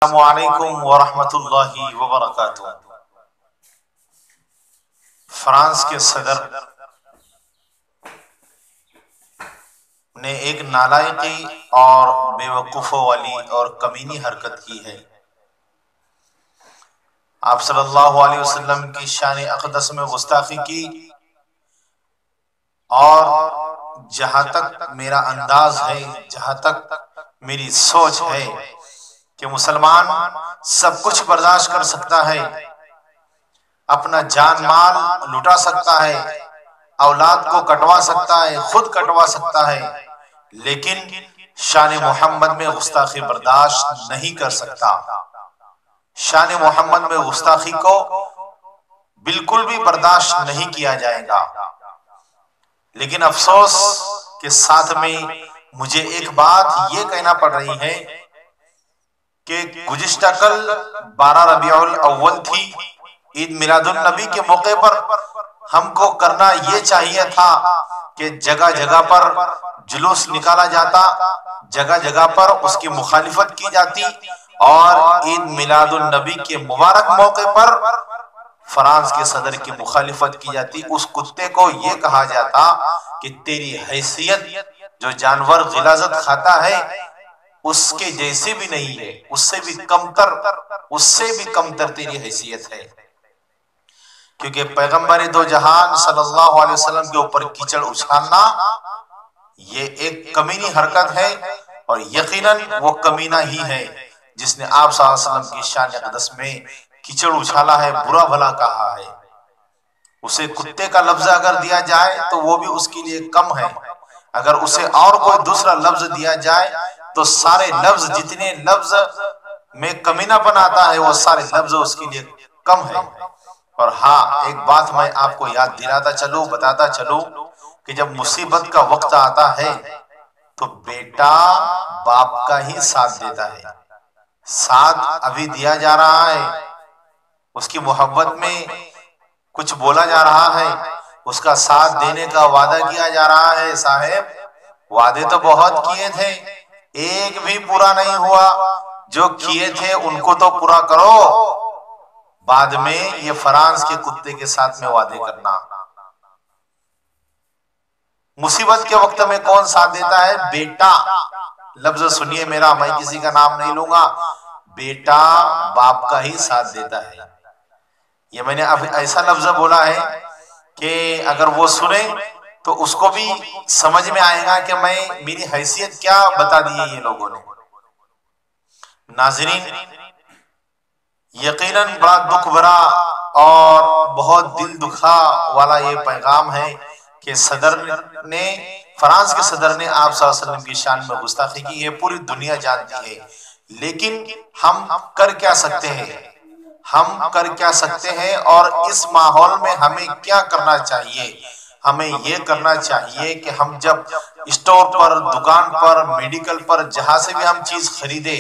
السلام علیکم ورحمۃ اللہ وبرکاتہ۔ فرانس کے صدر نے ایک نالائقی اور بے وقوفوں والی اور کمینی حرکت کی ہے۔ آپ صلی اللہ علیہ وسلم کی شان اقدس میں گستاخی کی، اور جہاں تک میرا انداز ہے، جہاں تک میری سوچ ہے کہ مسلمان سب کچھ برداشت کر سکتا ہے، اپنا جان مال لٹا سکتا ہے، اولاد کو کٹوا سکتا ہے، خود کٹوا سکتا ہے، لیکن شان محمد میں گستاخی برداشت نہیں کر سکتا۔ شان محمد میں گستاخی کو بالکل بھی برداشت نہیں کیا جائے گا۔ لیکن افسوس کے ساتھ میں مجھے ایک بات یہ کہنا پڑ رہی ہے کہ گزشتہ کل 12 ربیع الاول تھی، عید میلاد النبی کے موقع پر ہم کو کرنا یہ چاہیے تھا کہ جگہ جگہ پر جلوس نکالا جاتا، جگہ جگہ پر اس کی مخالفت کی جاتی، اور عید میلاد النبی کے مبارک موقع پر فرانس کے صدر کی مخالفت کی جاتی۔ اس کتے کو یہ کہا جاتا کہ تیری حیثیت جو جانور غلاظت کھاتا ہے اس کے جیسی بھی نہیں ہے، اس سے بھی کمتر تیری حیثیت ہے، کیونکہ پیغمبر دو جہان صلی اللہ علیہ وسلم کے اوپر کیچڑ اچھالنا یہ ایک کمینی حرکت ہے، اور یقیناً وہ کمینہ ہی ہے جس نے آپ صلی اللہ علیہ وسلم کی شان اقدس میں کیچڑ اچھالا ہے، برا بھلا کہا ہے۔ اسے کتے کا لفظ اگر دیا جائے تو وہ بھی اس کے لیے کم ہے، اگر اسے اور کوئی دوسرا لفظ دیا جائے تو سارے لفظ، جتنے لفظ میں کمینہ پن آتا ہے، وہ سارے لفظ اس کے لیے کم ہے۔ اور ہاں، ایک بات میں آپ کو یاد دلاتا چلوں، بتاتا چلوں کہ جب مصیبت کا وقت آتا ہے تو بیٹا باپ کا ہی ساتھ دیتا ہے۔ ساتھ ابھی دیا جا رہا ہے، اس کی محبت میں کچھ بولا جا رہا ہے، اس کا ساتھ دینے کا وعدہ کیا جا رہا ہے۔ صاحب، وعدے تو بہت کیے تھے، ایک بھی پورا نہیں ہوا، جو کیے تھے ان کو تو پورا کرو، بعد میں یہ فرانس کے کتے کے ساتھ میں وعدے کرنا۔ مصیبت کے وقت میں کون ساتھ دیتا ہے؟ بیٹا۔ لفظ سنیے میرا، میں کسی کا نام نہیں لوں گا، بیٹا باپ کا ہی ساتھ دیتا ہے۔ یہ میں نے اب ایسا لفظ بولا ہے کہ اگر وہ سنے تو اس کو بھی سمجھ میں آئے گا کہ میری حیثیت کیا بتا دی ہے یہ لوگوں نے۔ ناظرین، یقیناً بڑا دکھ بھرا اور بہت دل دکھا والا یہ پیغام ہے کہ فرانس کے صدر نے آپ صلی اللہ علیہ وسلم کی شان میں گستاخی کی ہے، پوری دنیا جانتی ہے۔ لیکن ہم کر کیا سکتے ہیں؟ ہم کر کیا سکتے ہیں؟ اور اس ماحول میں ہمیں کیا کرنا چاہیے؟ ہمیں یہ کرنا چاہیے کہ ہم جب اسٹور پر، دکان پر، میڈیکل پر، جہاں سے بھی ہم چیز خریدے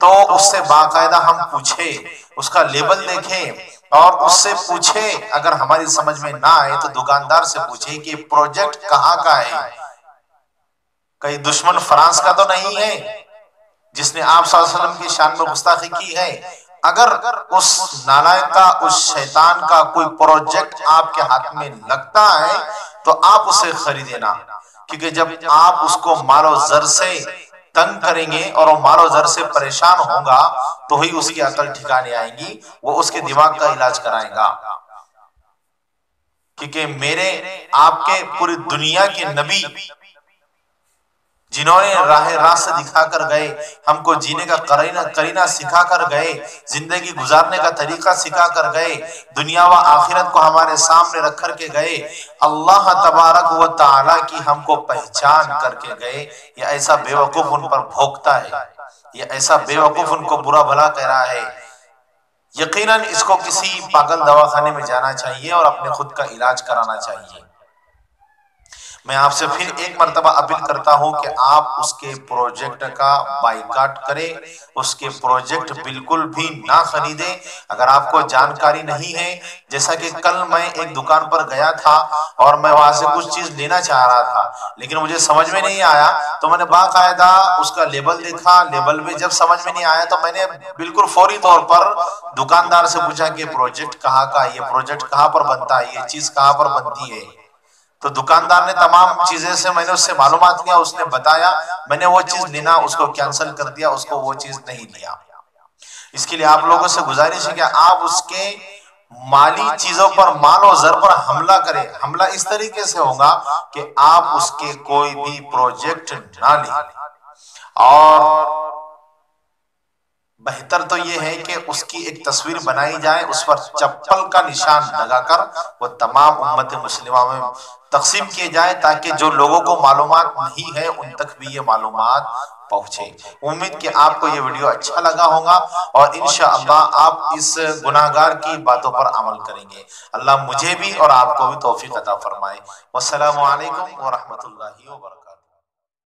تو اس سے باقاعدہ ہم پوچھیں، اس کا لیبل دیکھیں اور اس سے پوچھیں، اگر ہماری سمجھ میں نہ آئے تو دکاندار سے پوچھیں کہ پروجیکٹ کہاں کا ہے، کئی دشمن فرانس کا تو نہیں ہے جس نے آپ صلی اللہ علیہ وسلم کی شان میں گستاخی کی ہے۔ اگر اس نالائق کا، اس شیطان کا کوئی پروجیکٹ آپ کے ہاتھ میں لگتا ہے تو آپ اسے خریدیں نا، کیونکہ جب آپ اس کو مال و زر سے تنگ کریں گے اور وہ مال و زر سے پریشان ہوگا تو ہی اس کی عقل ٹھکانے آئے گی، وہ اس کے دماغ کا علاج کرائے گا۔ کیونکہ میرے آپ کے پوری دنیا کے نبی جنہوں نے راہ راست دکھا کر گئے، ہم کو جینے کا قرینہ سکھا کر گئے، زندگی گزارنے کا طریقہ سکھا کر گئے، دنیا و آخرت کو ہمارے سامنے رکھ کر کے گئے، اللہ تبارک و تعالی کی ہم کو پہچان کر کے گئے، یہ ایسا بے وقوف ان پر بھوکتا ہے، یہ ایسا بے وقوف ان کو برا بھلا کہہ رہا ہے۔ یقیناً اس کو کسی پاگل دواخانے میں جانا چاہیے اور اپنے خود کا علاج کرانا چاہیے۔ میں آپ سے پھر ایک مرتبہ اپیل کرتا ہوں کہ آپ اس کے پروجیکٹ کا بائیکاٹ کریں، اس کے پروجیکٹ بالکل بھی نہ خریدیں اگر آپ کو جانکاری نہیں ہے۔ جیسا کہ کل میں ایک دکان پر گیا تھا اور میں وہاں سے کچھ چیز لینا چاہ رہا تھا، لیکن مجھے سمجھ میں نہیں آیا تو میں نے باقاعدہ اس کا لیبل دیکھا، لیبل میں جب سمجھ میں نہیں آیا تو میں نے بالکل فوری طور پر دکاندار سے پوچھا کہ پروجیکٹ کہاں کا، یہ پروجیکٹ کہاں پر بنتا ہے، یہ چیز کہاں پر بنتی ہے۔ تو دکاندار نے تمام چیزیں سے میں نے اس سے معلومات کیا، اس نے بتایا، میں نے وہ چیز لینا اس کو کینسل کر دیا، اس کو وہ چیز نہیں لیا۔ اس کے لیے آپ لوگوں سے گزارش ہے کہ آپ اس کے مالی چیزوں پر، مال و زر پر حملہ کریں۔ حملہ اس طریقے سے ہوگا کہ آپ اس کے کوئی بھی پروجیکٹ نہ لیں، اور بہتر تو یہ ہے کہ اس کی ایک تصویر بنائی جائے، اس پر چپل کا نشان لگا کر وہ تمام امت مسلمہ میں تقسیم کیے جائے، تاکہ جو لوگوں کو معلومات نہیں ہے ان تک بھی یہ معلومات پہنچے۔ امید کہ آپ کو یہ ویڈیو اچھا لگا ہوگا اور انشاءاللہ آپ اس گناہگار کی باتوں پر عمل کریں گے۔ اللہ مجھے بھی اور آپ کو بھی توفیق عطا فرمائے۔ والسلام علیکم ورحمۃ اللہ وبرکاتہ۔